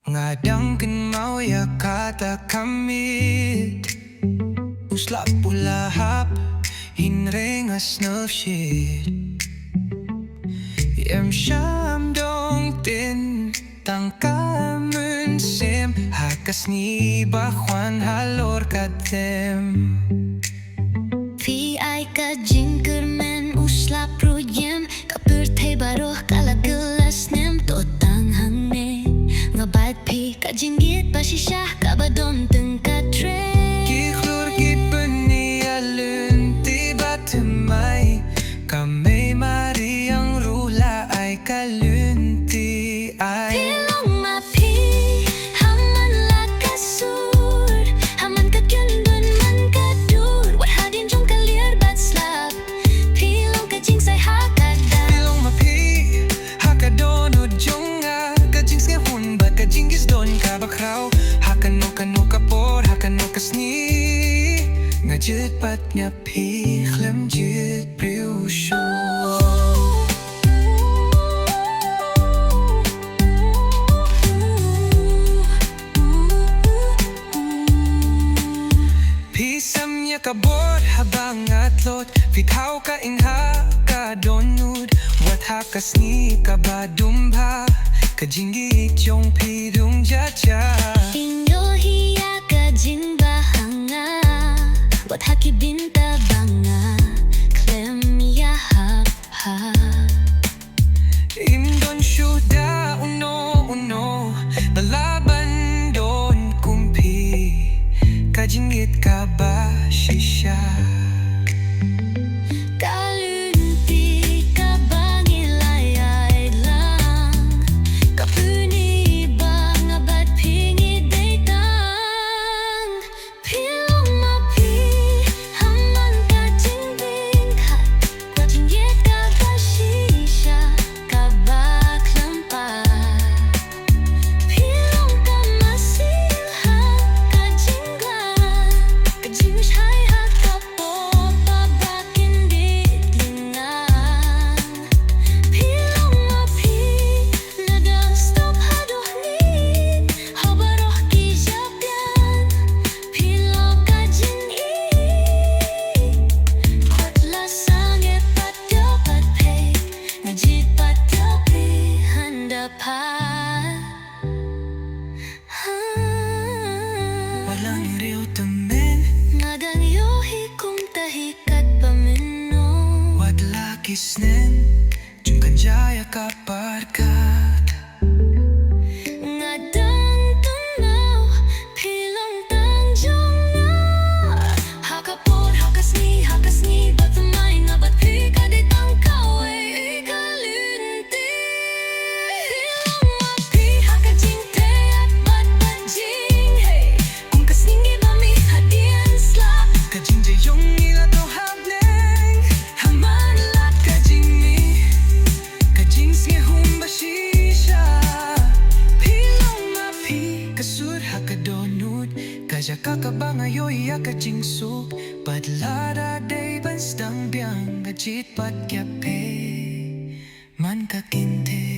Ngadang kenmau ya kata kamit Uslap ulahap hinrengas nafshit Yem sham dong tin tangkamun sim Hakas ni bakwan halor katem Fi ay ka jingkermen uslap ruyem Kapurtay baroh kalagelas nem totang hangne Ngabad pi ka jingieid basisya kabadon teng ka tre Kiklur gipeni alun tiba temai Kami mari yang rula ay kalunti ay Pilong mapi haman lakasur Haman kakyundun man kadur Wat hadin jong kalir bat slap Pilong ka jing say hakada Pilong mapi hakadon udjonga Kajing skehun bat kajing gisdon kabakraw Hakano kano kapor hakano kasni Ngajit pat nyapi klem jit priusyo Pisam niya kabot habang atlot Fitaw ka ingha ka donud Wat hakas ni kabadumba Kajingit yung pidung jaja Inyo hiya ka jing bahanga Wat haki binta banga Klem ya hap ha Imdon syuda uno Lalaban don kumpi Kajingit ka ba shisha Kalunti ka bangilay lang Kapuni ba nga ba't pingi daytang Pilong mapi haman ka jing bingkat Kwa jingieid ka ba shisha ka ba klampat Pilong ka masilhan ka jinglan Ka jing shay ka po pabakin ditlingan Pilong mapi nadang stop hadohnin Habaroh kijapyan Pilong ka jingieid Hotla sangit patyo patpay Ngajit patyo pi handapan Walang iriw tamen Ngadang yohi kung tahikat pamino Wadla kisnen Jungkan jaya kaparkat Ngadang tumaw Pilong tangjong na Hakapod hakas ni Batamay nga ba't pika ditang kaway Ikalunti Pilong mapi hakajing te at ba't bajing Hey, kung kasningi mami hadian slap Kajing jayong ila to hableng Haman lat kajing mi Kajing skehum bashisha Pilong mapi kasur hakadonut Kaja kakabangayoy ya kajing suk Padlara day banstang biang Kajit pat kyape Man kakinte